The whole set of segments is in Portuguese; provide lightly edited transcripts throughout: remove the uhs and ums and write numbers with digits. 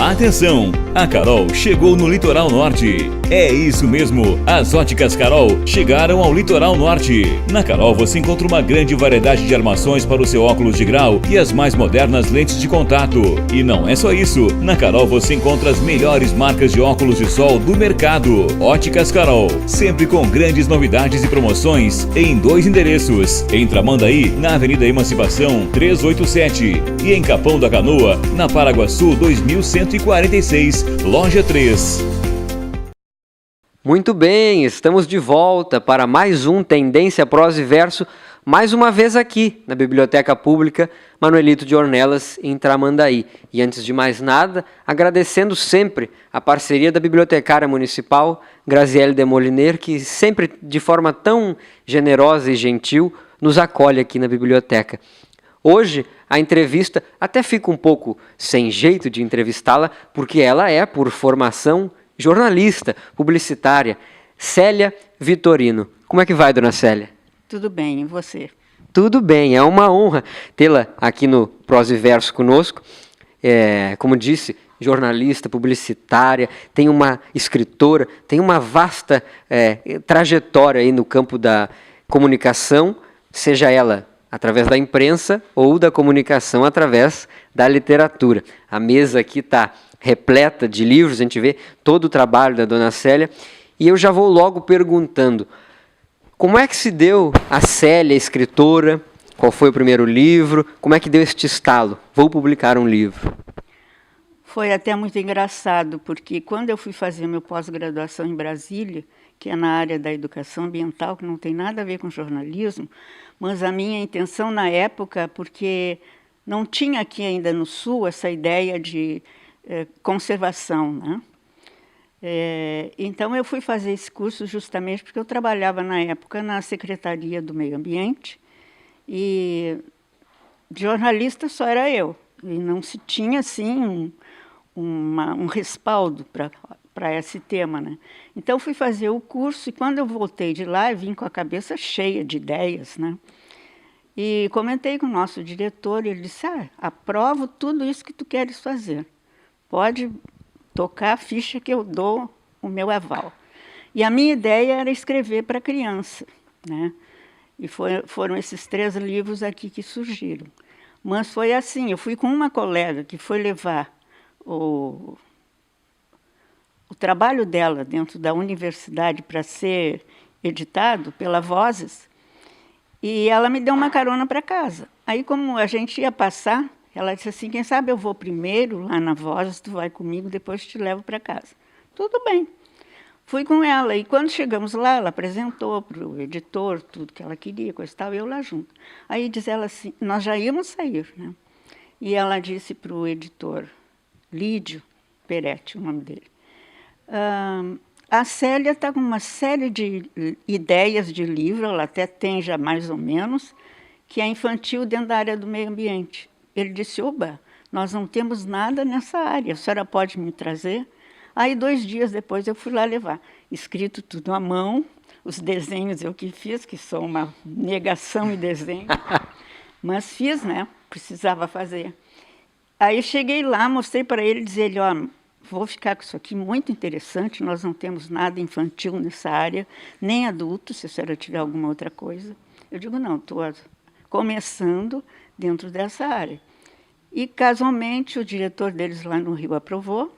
Atenção! A Carol chegou no Litoral Norte. É isso mesmo, as óticas Carol chegaram ao Litoral Norte. Na Carol você encontra uma grande variedade de armações para o seu óculos de grau e as mais modernas lentes de contato. E não é só isso, na Carol você encontra as melhores marcas de óculos de sol do mercado. Óticas Carol, sempre com grandes novidades e promoções em 2 endereços. Em Tramandaí, na Avenida Emancipação 387 e em Capão da Canoa, na Paraguaçu 2146, Loja 3. Muito bem, estamos de volta para mais um Tendência Prosa e Verso, mais uma vez aqui na Biblioteca Pública Manuelito de Ornelas, em Tramandaí. E antes de mais nada, agradecendo sempre a parceria da bibliotecária municipal, Graziele de Moliner, que sempre de forma tão generosa e gentil nos acolhe aqui na biblioteca. Hoje, a entrevista até fica um pouco sem jeito de entrevistá-la, porque ela é, por formação, jornalista, publicitária. Célia Vitorino. Como é que vai, dona Célia? Tudo bem, e você? Tudo bem, é uma honra tê-la aqui no Prosa e Verso conosco. Como disse, jornalista, publicitária, tem uma escritora, tem uma vasta trajetória aí no campo da comunicação, seja ela através da imprensa ou da comunicação através da literatura. A mesa aqui está repleta de livros, a gente vê todo o trabalho da dona Célia, e eu já vou logo perguntando, como é que se deu a Célia, escritora? Qual foi o primeiro livro? Como é que deu este estalo? Vou publicar um livro. Foi até muito engraçado, porque quando eu fui fazer meu pós-graduação em Brasília, que é na área da educação ambiental, que não tem nada a ver com jornalismo, mas a minha intenção na época, porque não tinha aqui ainda no Sul essa ideia de conservação, né? Então eu fui fazer esse curso justamente porque eu trabalhava na época na Secretaria do Meio Ambiente e de jornalista só era eu, e não se tinha assim um respaldo para esse tema, né? Então fui fazer o curso e quando eu voltei de lá eu vim com a cabeça cheia de ideias, né? E comentei com o nosso diretor e ele disse: aprovo tudo isso que tu queres fazer, pode tocar a ficha que eu dou o meu aval. E a minha ideia era escrever para criança, né? E foram esses 3 livros aqui que surgiram. Mas foi assim, eu fui com uma colega que foi levar o trabalho dela dentro da universidade para ser editado pela Vozes, e ela me deu uma carona para casa. Aí, como a gente ia passar, ela disse assim: quem sabe eu vou primeiro lá na Vozes, tu vai comigo, depois te levo para casa. Tudo bem. Fui com ela, e quando chegamos lá, ela apresentou para o editor tudo que ela queria, coisa e tal, e eu lá junto. Aí diz ela assim, nós já íamos sair, né? E ela disse para o editor, Lídio Peretti, o nome dele, a Célia está com uma série de ideias de livro, ela até tem já mais ou menos, que é infantil dentro da área do meio ambiente. Ele disse: oba, nós não temos nada nessa área, a senhora pode me trazer? Aí 2 dias depois eu fui lá levar, escrito tudo à mão, os desenhos eu que fiz, que sou uma negação em desenho, mas fiz, né? Precisava fazer. Aí cheguei lá, mostrei para ele, dizer ele: ó, vou ficar com isso aqui muito interessante, nós não temos nada infantil nessa área, nem adulto, se a senhora tiver alguma outra coisa. Eu digo: não, estou começando dentro dessa área. E, casualmente, o diretor deles lá no Rio aprovou.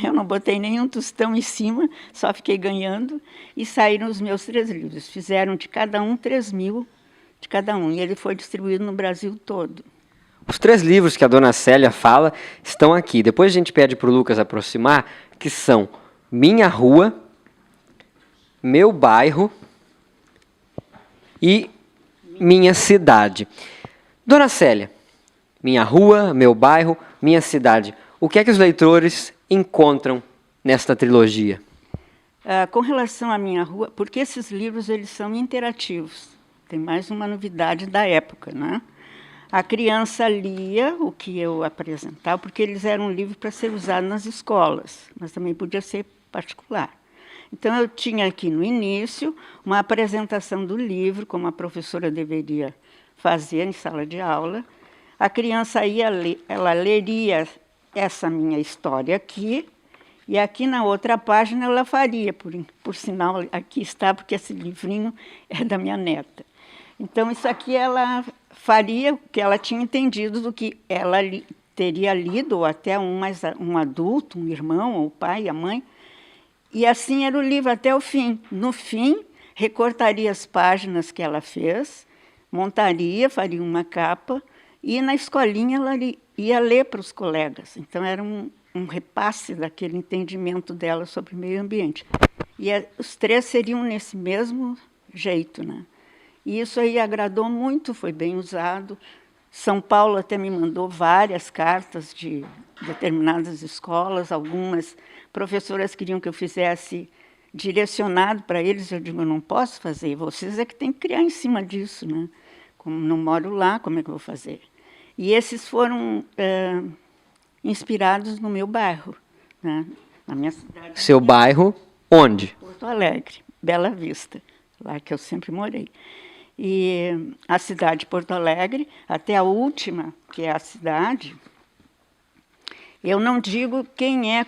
Eu não botei nenhum tostão em cima, só fiquei ganhando, e saíram os meus 3 livros. Fizeram de cada um 3.000 de cada um, e ele foi distribuído no Brasil todo. Os 3 livros que a dona Célia fala estão aqui. Depois a gente pede para o Lucas aproximar, que são Minha Rua, Meu Bairro e Minha Cidade. Dona Célia, Minha Rua, Meu Bairro, Minha Cidade. O que é que os leitores encontram nesta trilogia? Com relação à Minha Rua, porque esses livros eles são interativos. Tem mais uma novidade da época, né? A criança lia o que eu apresentava, porque eles eram livros para ser usados nas escolas, mas também podia ser particular. Então, eu tinha aqui no início uma apresentação do livro, como a professora deveria fazer em sala de aula. A criança ia ler, ela leria essa minha história aqui, e aqui na outra página ela faria, por sinal, aqui está, porque esse livrinho é da minha neta. Então, isso aqui ela faria o que ela tinha entendido do que ela teria lido, ou até um adulto, um irmão, ou o pai, a mãe, e assim era o livro até o fim. No fim, recortaria as páginas que ela fez, montaria, faria uma capa, e na escolinha ela ia ler para os colegas. Então, era um repasse daquele entendimento dela sobre o meio ambiente. E os 3 seriam nesse mesmo jeito, né? E isso aí agradou muito, foi bem usado. São Paulo até me mandou várias cartas de determinadas escolas, algumas professoras queriam que eu fizesse direcionado para eles, eu digo, eu não posso fazer, vocês é que têm que criar em cima disso, né? Como não moro lá, como é que eu vou fazer? E esses foram inspirados no meu bairro, né? Na minha cidade. Seu bairro, onde? Porto Alegre, Bela Vista, lá que eu sempre morei. E a cidade de Porto Alegre, até a última, que é a cidade, eu não digo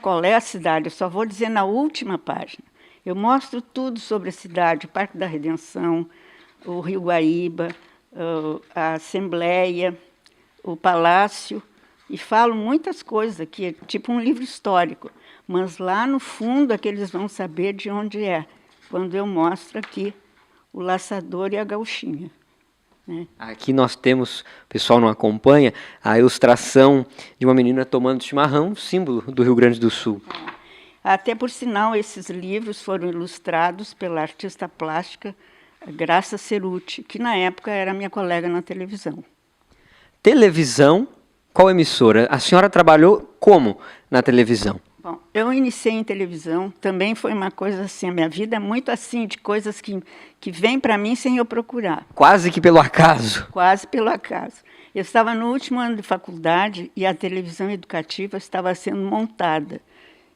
qual é a cidade, eu só vou dizer na última página. Eu mostro tudo sobre a cidade, o Parque da Redenção, o Rio Guaíba, a Assembleia, o Palácio, e falo muitas coisas aqui, é tipo um livro histórico, mas lá no fundo é que eles vão saber de onde é, quando eu mostro aqui o laçador e a gauchinha, né? Aqui nós temos, o pessoal não acompanha, a ilustração de uma menina tomando chimarrão, símbolo do Rio Grande do Sul. Até por sinal, esses livros foram ilustrados pela artista plástica Graça Ceruti, que na época era minha colega na televisão. Televisão, qual emissora? A senhora trabalhou como na televisão? Bom, eu iniciei em televisão, também foi uma coisa assim, a minha vida é muito assim, de coisas que vêm para mim sem eu procurar. Quase que pelo acaso. Quase pelo acaso. Eu estava no último ano de faculdade e a televisão educativa estava sendo montada,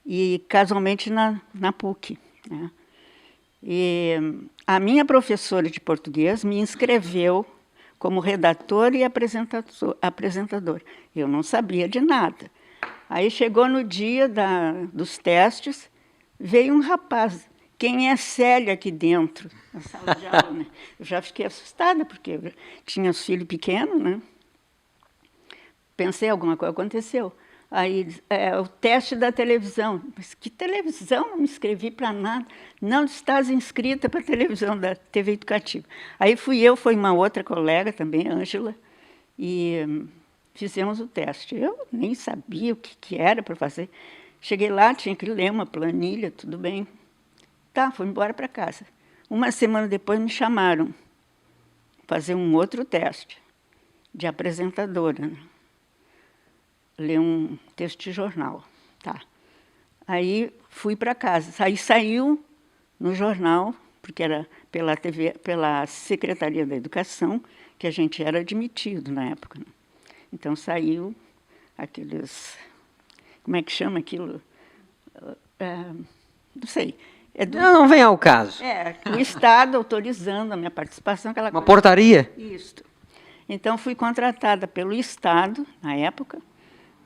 e casualmente na PUC, né? E a minha professora de português me inscreveu como redator e apresentador. Eu não sabia de nada. Aí chegou no dia dos testes, veio um rapaz. Quem é Célia aqui dentro? Na sala de aula, né? Eu já fiquei assustada, porque eu tinha os filhos pequenos, né? Pensei, alguma coisa aconteceu. Aí, o teste da televisão. Mas que televisão? Não me inscrevi para nada. Não estás inscrita para a televisão da TV Educativa. Aí foi uma outra colega também, Ângela, e fizemos o teste. Eu nem sabia o que era para fazer. Cheguei lá, tinha que ler uma planilha, tudo bem. Tá, fui embora para casa. Uma semana depois me chamaram para fazer um outro teste de apresentadora, né? Ler um texto de jornal. Tá. Aí fui para casa. Aí saiu no jornal, porque era pela TV, pela Secretaria da Educação, que a gente era admitido na época, né? Então saiu aqueles... Como é que chama aquilo? Não sei. Não vem ao caso. O Estado autorizando a minha participação. Uma portaria? Isso. Então, fui contratada pelo Estado, na época,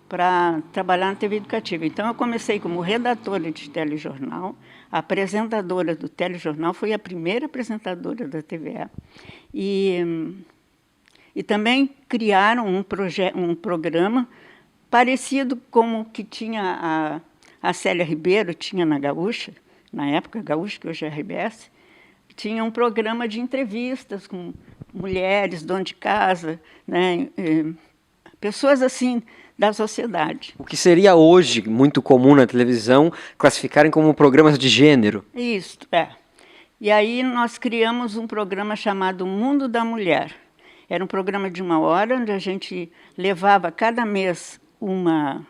para trabalhar na TV Educativa. Então, eu comecei como redatora de telejornal, a apresentadora do telejornal, fui a primeira apresentadora da TVA. E também criaram um programa parecido com o que tinha a Célia Ribeiro, tinha na Gaúcha, na época, Gaúcha, que hoje é RBS, tinha um programa de entrevistas com mulheres, donas de casa, né, pessoas assim da sociedade. O que seria hoje muito comum na televisão classificarem como programas de gênero. Isso, E aí nós criamos um programa chamado Mundo da Mulher. Era um programa de 1 hora, onde a gente levava cada mês uma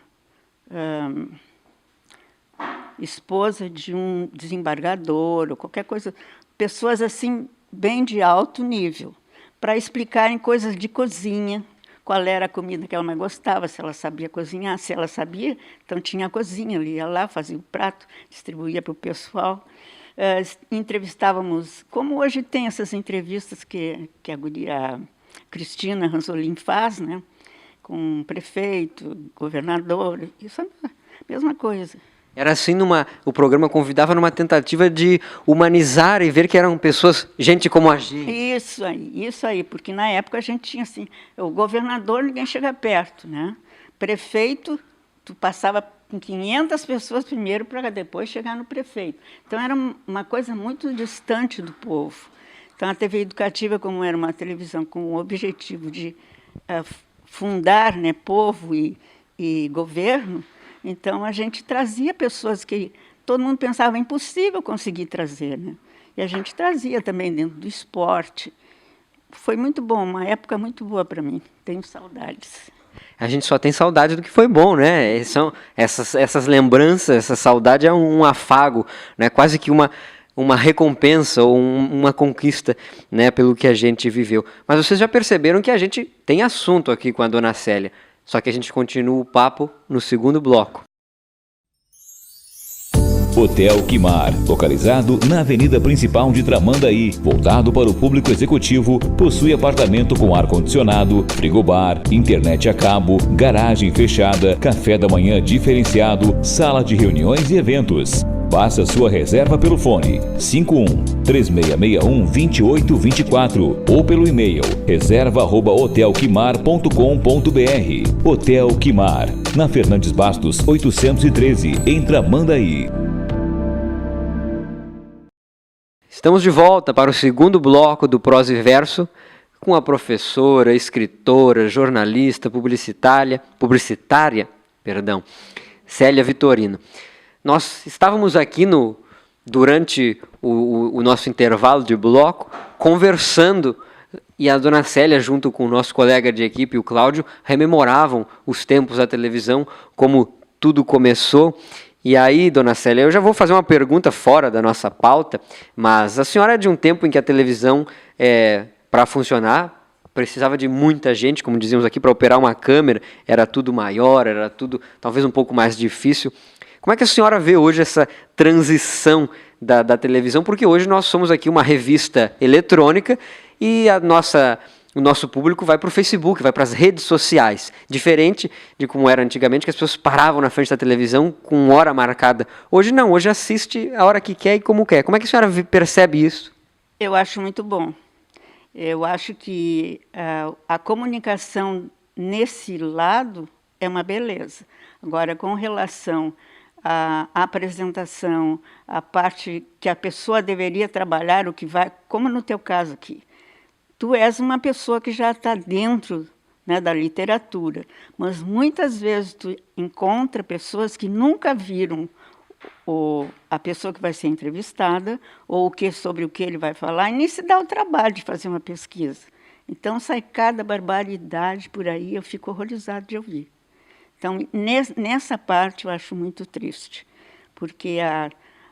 esposa de um desembargador, ou qualquer coisa, pessoas assim, bem de alto nível, para explicarem coisas de cozinha, qual era a comida que ela mais gostava, se ela sabia cozinhar. Se ela sabia, então tinha a cozinha, ela ia lá, fazia o prato, distribuía para o pessoal. Entrevistávamos, como hoje tem essas entrevistas que a Cristina Ranzolin faz, né, com prefeito, governador, isso é a mesma coisa. Era assim, o programa convidava numa tentativa de humanizar e ver que eram pessoas, gente como a gente. Isso aí, porque na época a gente tinha assim, o governador ninguém chega perto, né? Prefeito, tu passava com 500 pessoas primeiro para depois chegar no prefeito. Então era uma coisa muito distante do povo. Então a TV Educativa, como era uma televisão com o objetivo de fundar, né, povo e governo, então a gente trazia pessoas que todo mundo pensava impossível conseguir trazer, né? E a gente trazia também dentro do esporte. Foi muito bom, uma época muito boa para mim. Tenho saudades. A gente só tem saudade do que foi bom, né? São essas lembranças, essa saudade é um afago, né? Quase que uma recompensa ou uma conquista, né, pelo que a gente viveu. Mas vocês já perceberam que a gente tem assunto aqui com a dona Célia. Só que a gente continua o papo no segundo bloco. Hotel Quimar, localizado na avenida principal de Tramandaí, voltado para o público executivo, possui apartamento com ar-condicionado, frigobar, internet a cabo, garagem fechada, café da manhã diferenciado, sala de reuniões e eventos. Faça sua reserva pelo fone 51-3661-2824 ou pelo e-mail reserva@hotelquimar.com.br. Hotel Quimar, na Fernandes Bastos 813, em Tramandaí. Estamos de volta para o segundo bloco do Prosa e Verso com a professora, escritora, jornalista, publicitária, Célia Vitorino. Nós estávamos aqui durante o nosso intervalo de bloco, conversando, e a dona Célia, junto com o nosso colega de equipe, o Cláudio, rememoravam os tempos da televisão, como tudo começou. E aí, dona Célia, eu já vou fazer uma pergunta fora da nossa pauta, mas a senhora é de um tempo em que a televisão, para funcionar, precisava de muita gente, como dizíamos aqui, para operar uma câmera, era tudo maior, era tudo talvez um pouco mais difícil. Como é que a senhora vê hoje essa transição da televisão? Porque hoje nós somos aqui uma revista eletrônica e o nosso público vai para o Facebook, vai para as redes sociais. Diferente de como era antigamente, que as pessoas paravam na frente da televisão com hora marcada. Hoje não, hoje assiste a hora que quer e como quer. Como é que a senhora percebe isso? Eu acho muito bom. Eu acho que a comunicação nesse lado é uma beleza. Agora, com relação à apresentação, a parte que a pessoa deveria trabalhar, o que vai, como no teu caso aqui. Tu és uma pessoa que já está dentro, né, da literatura, mas muitas vezes tu encontra pessoas que nunca viram a pessoa que vai ser entrevistada ou sobre o que ele vai falar e nem se dá o trabalho de fazer uma pesquisa. Então sai cada barbaridade por aí, eu fico horrorizado de ouvir. Então, nessa parte eu acho muito triste, porque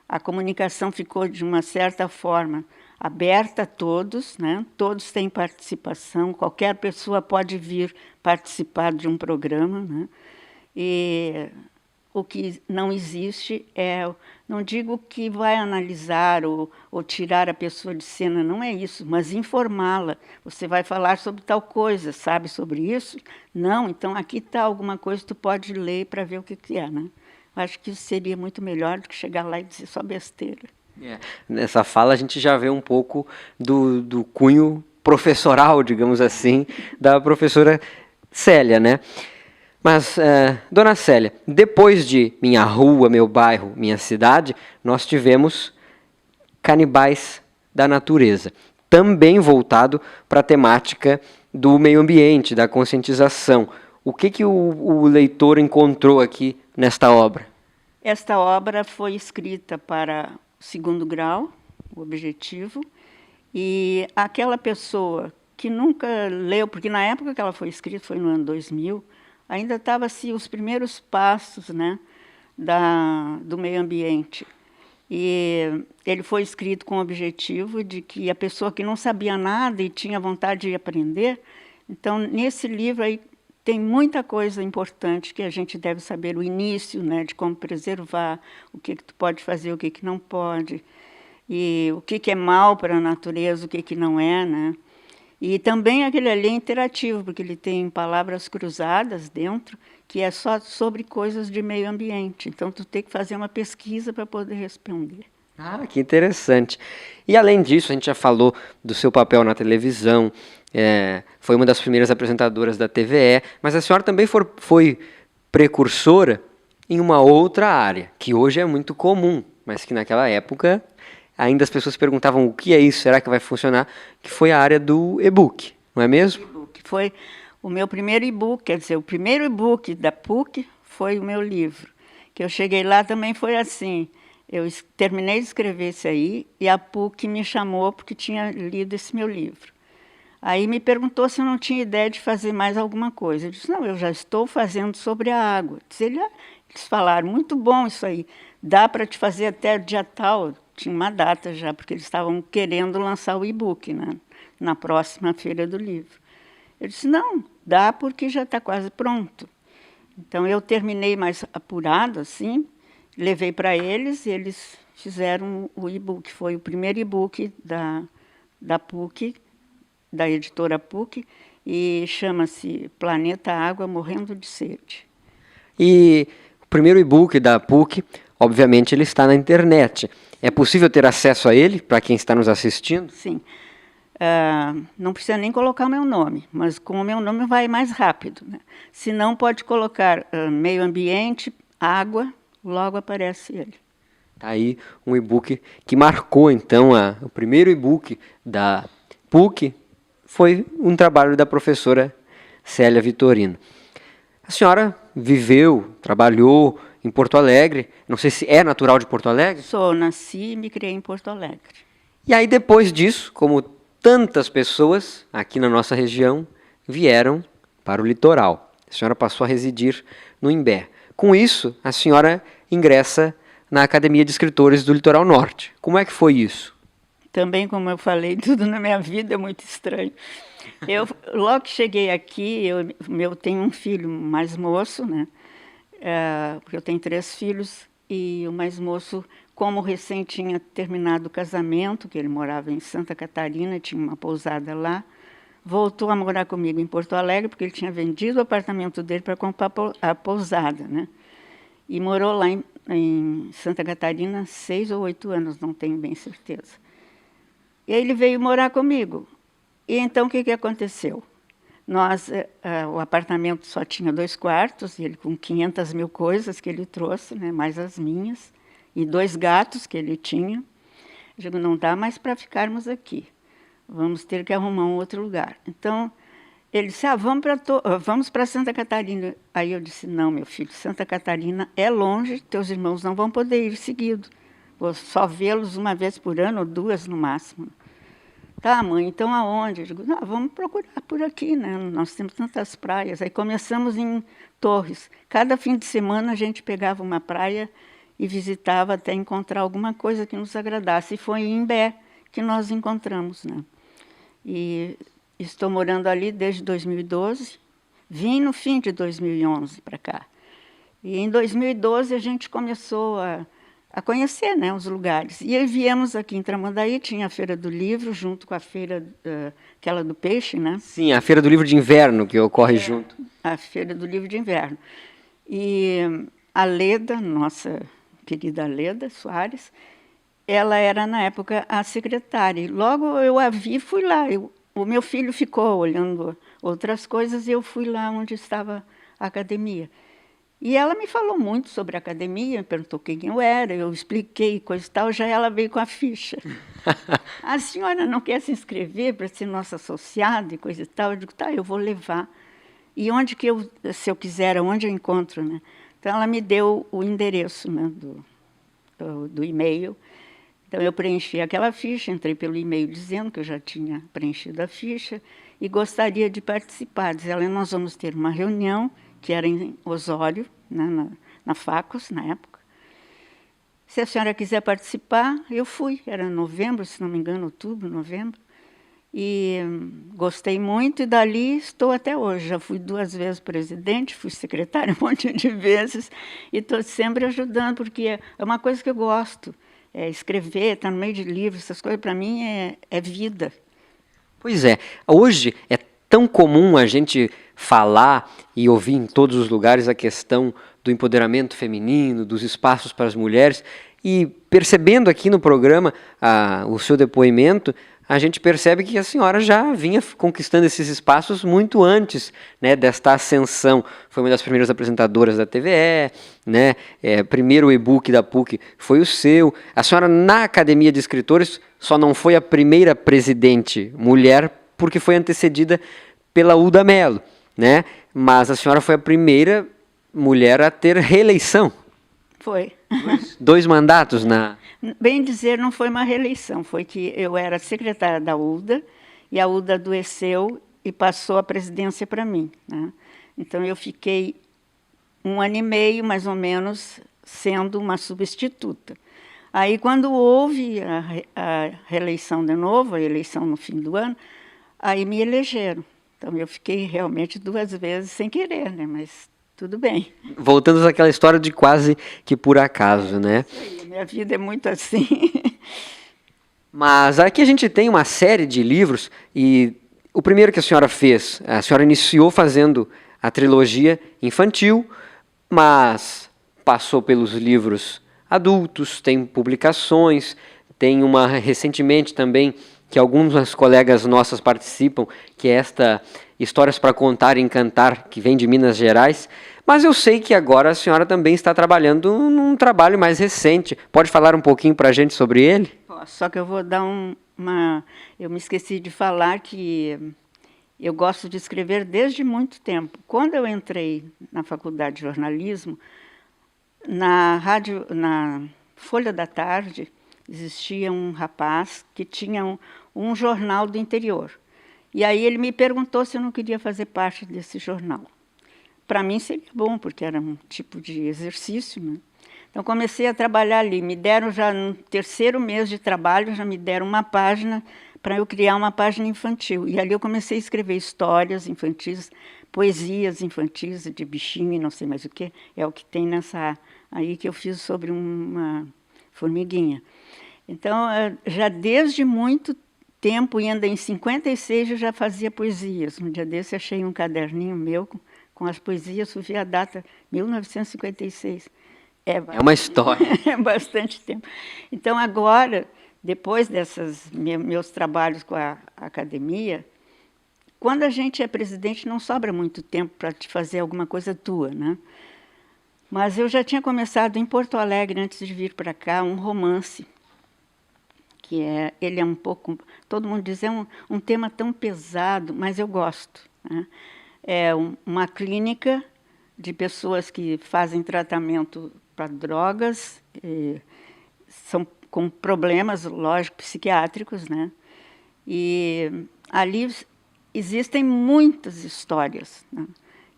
a comunicação ficou, de uma certa forma, aberta a todos, né? Todos têm participação, qualquer pessoa pode vir participar de um programa, né? E o que não existe não digo que vai analisar ou tirar a pessoa de cena, não é isso, mas informá-la. Você vai falar sobre tal coisa, sabe sobre isso? Não, então aqui está alguma coisa, tu pode ler para ver o que é, né? Acho que isso seria muito melhor do que chegar lá e dizer só besteira. Nessa fala a gente já vê um pouco do cunho professoral, digamos assim, da professora Célia, né? Mas, dona Célia, depois de Minha Rua, Meu Bairro, Minha Cidade, nós tivemos Canibais da Natureza, também voltado para a temática do meio ambiente, da conscientização. O que o leitor encontrou aqui nesta obra? Esta obra foi escrita para o 2º grau, o objetivo, e aquela pessoa que nunca leu, porque na época que ela foi escrita, foi no ano 2000, ainda estava assim, os primeiros passos, né, do meio ambiente. E ele foi escrito com o objetivo de que a pessoa que não sabia nada e tinha vontade de aprender, então, nesse livro aí tem muita coisa importante que a gente deve saber, o início, né, de como preservar, o que tu pode fazer, o que não pode, e o que é mal para a natureza, o que não é, né? E também aquele ali é interativo, porque ele tem palavras cruzadas dentro, que é só sobre coisas de meio ambiente. Então, tu tem que fazer uma pesquisa para poder responder. Ah, que interessante. E além disso, a gente já falou do seu papel na televisão, foi uma das primeiras apresentadoras da TVE, mas a senhora também foi precursora em uma outra área, que hoje é muito comum, mas que naquela época ainda as pessoas perguntavam o que é isso, será que vai funcionar? Que foi a área do e-book, não é mesmo? E-book foi o meu primeiro e-book, quer dizer, o primeiro e-book da PUC foi o meu livro. Que eu cheguei lá também foi assim, eu terminei de escrever isso aí e a PUC me chamou porque tinha lido esse meu livro. Aí me perguntou se eu não tinha ideia de fazer mais alguma coisa. Eu disse, não, eu já estou fazendo sobre a água. Eles falaram, muito bom isso aí, dá para te fazer até dia tal. Tinha uma data já, porque eles estavam querendo lançar o e-book, né, na próxima Feira do Livro. Eu disse, não, dá porque já está quase pronto. Então, eu terminei mais apurado, assim, levei para eles e eles fizeram o e-book. Foi o primeiro e-book da PUC, da editora PUC, e chama-se Planeta Água Morrendo de Sede. E o primeiro e-book da PUC, obviamente, ele está na internet. É possível ter acesso a ele, para quem está nos assistindo? Sim. Não precisa nem colocar o meu nome, mas com o meu nome vai mais rápido, né? Se não, pode colocar meio ambiente, água, logo aparece ele. Tá aí um e-book que marcou, então, o primeiro e-book da PUC foi um trabalho da professora Célia Vitorino. A senhora viveu, trabalhou em Porto Alegre, não sei se é natural de Porto Alegre? Nasci e me criei em Porto Alegre. E aí, depois disso, como tantas pessoas aqui na nossa região vieram para o litoral. A senhora passou a residir no Imbé. Com isso, a senhora ingressa na Academia de Escritores do Litoral Norte. Como é que foi isso? Também, como eu falei, tudo na minha vida é muito estranho. Logo que cheguei aqui, eu tenho um filho mais moço, né? Porque eu tenho 3 filhos, e o mais moço, como recém tinha terminado o casamento, que ele morava em Santa Catarina, tinha uma pousada lá, voltou a morar comigo em Porto Alegre, porque ele tinha vendido o apartamento dele para comprar a pousada, né? E morou lá em Santa Catarina 6 ou 8 anos, não tenho bem certeza. E aí ele veio morar comigo. E então o que aconteceu? O apartamento só tinha 2 quartos, e ele com 500 mil coisas que ele trouxe, né, mais as minhas, e 2 gatos que ele tinha. Eu digo, não dá mais para ficarmos aqui, vamos ter que arrumar um outro lugar. Então, ele disse, vamos para Santa Catarina. Aí eu disse, não, meu filho, Santa Catarina é longe, teus irmãos não vão poder ir seguido. Vou só vê-los uma vez por ano, ou 2 no máximo. Tá, mãe, então aonde? Eu digo, não, vamos procurar por aqui, né? Nós temos tantas praias. Aí começamos em Torres. Cada fim de semana a gente pegava uma praia e visitava até encontrar alguma coisa que nos agradasse. E foi em Imbé que nós encontramos, né? E estou morando ali desde 2012. Vim no fim de 2011 para cá. E em 2012 a gente começou a conhecer, né, os lugares. E aí viemos aqui em Tramandaí, tinha a Feira do Livro, junto com a feira, aquela do peixe, né? Sim, a Feira do Livro de Inverno, que ocorre junto. A Feira do Livro de Inverno. E a Leda, nossa querida Leda Soares, ela era, na época, a secretária. E logo eu a vi e fui lá. O meu filho ficou olhando outras coisas e eu fui lá onde estava a academia. E ela me falou muito sobre a academia, perguntou quem eu era, eu expliquei coisa e tal, já ela veio com a ficha. A senhora não quer se inscrever para ser nossa associada e coisa e tal? Eu digo, tá, eu vou levar. E se eu quiser, onde eu encontro, né? Então, ela me deu o endereço, né, do e-mail. Então, eu preenchi aquela ficha, entrei pelo e-mail dizendo que eu já tinha preenchido a ficha e gostaria de participar. Diz ela, nós vamos ter uma reunião, que era em Osório, né, na Facos, na época. Se a senhora quiser participar, eu fui. Era novembro, se não me engano, outubro, novembro. E gostei muito, e dali estou até hoje. Já fui 2 vezes presidente, fui secretária um monte de vezes, e estou sempre ajudando, porque é uma coisa que eu gosto. Escrever, estar no meio de livros, essas coisas, para mim, é vida. Pois é, hoje é tão comum a gente falar e ouvir em todos os lugares a questão do empoderamento feminino, dos espaços para as mulheres, e percebendo aqui no programa o seu depoimento, a gente percebe que a senhora já vinha conquistando esses espaços muito antes, né, desta ascensão. Foi uma das primeiras apresentadoras da TVE, né, primeiro o e-book da PUC foi o seu. A senhora, na Academia de Escritores, só não foi a primeira presidente mulher, porque foi antecedida pela Uda Mello, né? Mas a senhora foi a primeira mulher a ter reeleição. Foi. Dois mandatos na... Bem dizer, não foi uma reeleição, foi que eu era secretária da UDA e a UDA adoeceu e passou a presidência para mim, né? Então eu fiquei 1 ano e meio, mais ou menos, sendo uma substituta. Aí, quando houve a reeleição de novo, a eleição no fim do ano, aí me elegeram. Então eu fiquei realmente 2 vezes sem querer, né? Mas tudo bem. Voltando àquela história de quase que por acaso, né? Minha vida é muito assim. Mas aqui a gente tem uma série de livros e o primeiro que a senhora fez, a senhora iniciou fazendo a trilogia infantil, mas passou pelos livros adultos, tem publicações, tem uma recentemente também que algumas colegas nossas participam, que é esta Histórias para Contar e Encantar, que vem de Minas Gerais. Mas eu sei que agora a senhora também está trabalhando num trabalho mais recente. Pode falar um pouquinho para a gente sobre ele? Só que eu vou dar uma... Eu me esqueci de falar que eu gosto de escrever desde muito tempo. Quando eu entrei na faculdade de jornalismo, na Folha da Tarde, existia um rapaz que tinha um jornal do interior. E aí ele me perguntou se eu não queria fazer parte desse jornal. Para mim seria bom, porque era um tipo de exercício, né? Então comecei a trabalhar ali. Me deram já no 3º mês de trabalho, já me deram uma página para eu criar uma página infantil. E ali eu comecei a escrever histórias infantis, poesias infantis de bichinho e não sei mais o que. É o que tem nessa aí que eu fiz sobre uma formiguinha. Então, já desde muito tempo, e ainda em 56, eu já fazia poesias. Um dia desse, achei um caderninho meu com as poesias, vi a data, 1956. É uma história. É bastante tempo. Então, agora, depois desses meus trabalhos com a academia, quando a gente é presidente, não sobra muito tempo para te fazer alguma coisa tua, né? Mas eu já tinha começado em Porto Alegre, antes de vir para cá, um romance, que ele é um pouco... Todo mundo diz, é um tema tão pesado, mas eu gosto, né? É uma clínica de pessoas que fazem tratamento para drogas, são com problemas, lógico, psiquiátricos, né? E ali existem muitas histórias, né?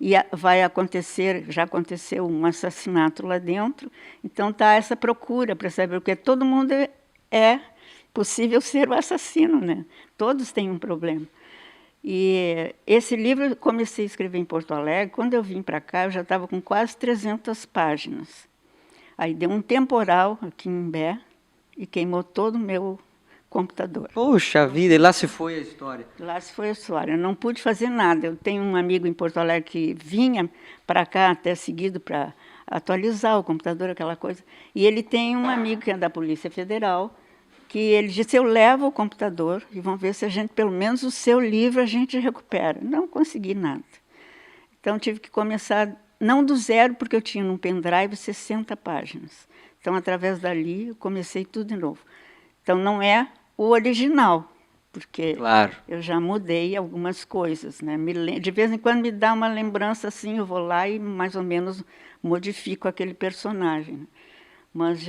E vai acontecer, já aconteceu um assassinato lá dentro, então está essa procura para saber, porque todo mundo é possível ser o assassino, né? Todos têm um problema. E esse livro eu comecei a escrever em Porto Alegre. Quando eu vim para cá, eu já estava com quase 300 páginas. Aí deu um temporal aqui em Imbé e queimou todo o meu computador. Poxa vida, e lá se foi a história. Lá se foi a história. Eu não pude fazer nada. Eu tenho um amigo em Porto Alegre que vinha para cá até seguido para atualizar o computador, aquela coisa. E ele tem um amigo que é da Polícia Federal, que ele disse, eu levo o computador e vamos ver se a gente, pelo menos o seu livro, a gente recupera. Não consegui nada. Então, tive que começar, não do zero, porque eu tinha num pendrive 60 páginas. Então, através dali, eu comecei tudo de novo. Então, não é o original, porque claro, eu já mudei algumas coisas, né? De vez em quando me dá uma lembrança assim, eu vou lá e mais ou menos modifico aquele personagem. Mas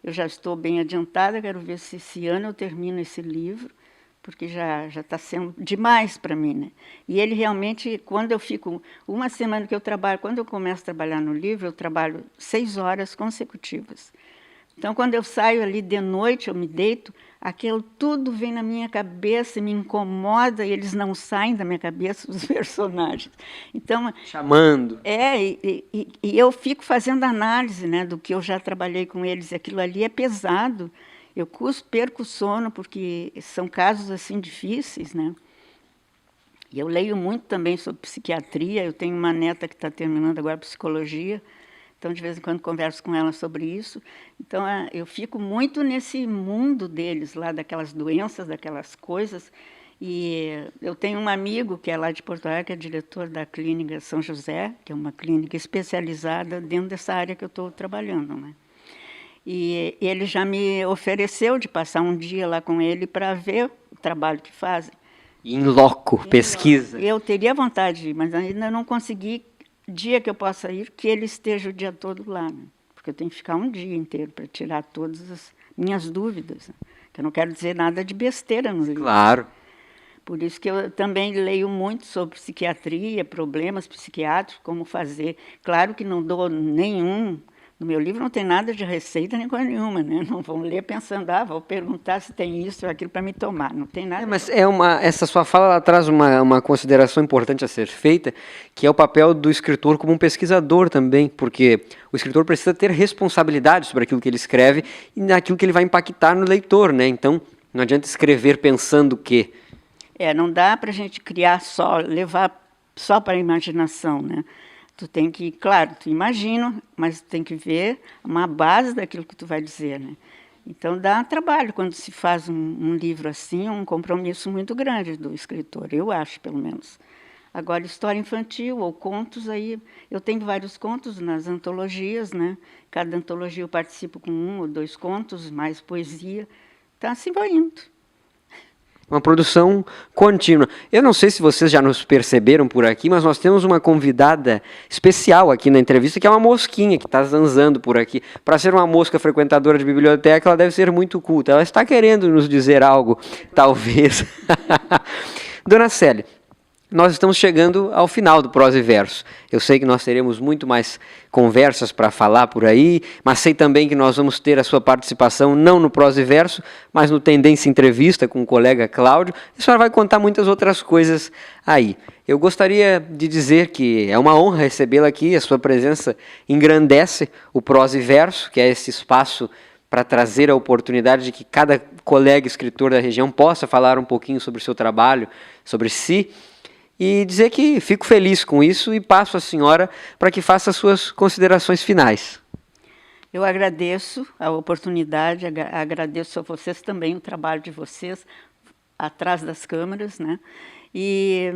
eu já estou bem adiantada, quero ver se esse ano eu termino esse livro, porque já está sendo demais para mim, né? E ele realmente, quando eu fico uma semana que eu trabalho, quando eu começo a trabalhar no livro, eu trabalho 6 horas consecutivas. Então, quando eu saio ali de noite, eu me deito, aquilo tudo vem na minha cabeça, me incomoda, e eles não saem da minha cabeça, os personagens. Então, chamando. E eu fico fazendo análise, né, do que eu já trabalhei com eles, e aquilo ali é pesado, Eu perco o sono porque são casos assim difíceis, né? E eu leio muito também sobre psiquiatria. Eu tenho uma neta que está terminando agora psicologia, então de vez em quando converso com ela sobre isso. Então eu fico muito nesse mundo deles lá, daquelas doenças, daquelas coisas. E eu tenho um amigo que é lá de Porto Alegre, que é diretor da clínica São José, que é uma clínica especializada dentro dessa área que eu estou trabalhando, né? E ele já me ofereceu de passar um dia lá com ele para ver o trabalho que fazem. In loco, pesquisa. Eu teria vontade de ir, mas ainda não consegui, dia que eu possa ir, que ele esteja o dia todo lá, né? Porque eu tenho que ficar um dia inteiro para tirar todas as minhas dúvidas, né? Que eu não quero dizer nada de besteira no livro. Claro. Por isso que eu também leio muito sobre psiquiatria, problemas psiquiátricos, como fazer. Claro que não dou nenhum. No meu livro não tem nada de receita nem coisa nenhuma, né? Não vão ler pensando, vou perguntar se tem isso ou aquilo para me tomar. Não tem nada. Mas essa sua fala ela traz uma consideração importante a ser feita, que é o papel do escritor como um pesquisador também, porque o escritor precisa ter responsabilidade sobre aquilo que ele escreve e naquilo que ele vai impactar no leitor, né? Então, não adianta escrever pensando que... Não dá para a gente criar levar só para a imaginação, né? Tu tem que, claro, tu imagina, mas tu tem que ver uma base daquilo que tu vai dizer, né? Então dá trabalho quando se faz um livro assim, um compromisso muito grande do escritor, eu acho, pelo menos. Agora, história infantil ou contos, aí eu tenho vários contos nas antologias, né? Cada antologia eu participo com 1 ou 2 contos, mais poesia. Então assim vai indo. Uma produção contínua. Eu não sei se vocês já nos perceberam por aqui, mas nós temos uma convidada especial aqui na entrevista, que é uma mosquinha que está zanzando por aqui. Para ser uma mosca frequentadora de biblioteca, ela deve ser muito culta. Ela está querendo nos dizer algo, talvez. Dona Célia, nós estamos chegando ao final do Prosa e Verso. Eu sei que nós teremos muito mais conversas para falar por aí, mas sei também que nós vamos ter a sua participação não no Prosa e Verso, mas no Tendência Entrevista com o colega Cláudio. E a senhora vai contar muitas outras coisas aí. Eu gostaria de dizer que é uma honra recebê-la aqui, a sua presença engrandece o Prosa e Verso, que é esse espaço para trazer a oportunidade de que cada colega escritor da região possa falar um pouquinho sobre o seu trabalho, sobre si, e dizer que fico feliz com isso e passo a senhora para que faça as suas considerações finais. Eu agradeço a oportunidade, agradeço a vocês também o trabalho de vocês atrás das câmeras, né? E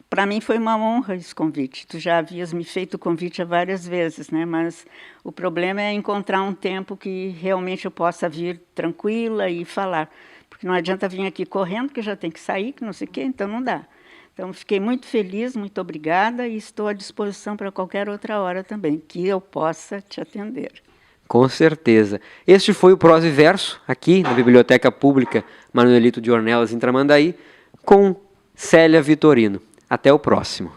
para mim foi uma honra esse convite. Tu já havias me feito o convite várias vezes, né? Mas o problema é encontrar um tempo que realmente eu possa vir tranquila e falar. Porque não adianta vir aqui correndo, que já tem que sair, que não sei o quê, então não dá. Então, fiquei muito feliz, muito obrigada e estou à disposição para qualquer outra hora também, que eu possa te atender. Com certeza. Este foi o Prosa e Verso, aqui na Biblioteca Pública Manuelito de Ornelas, em Tramandaí, com Célia Vitorino. Até o próximo.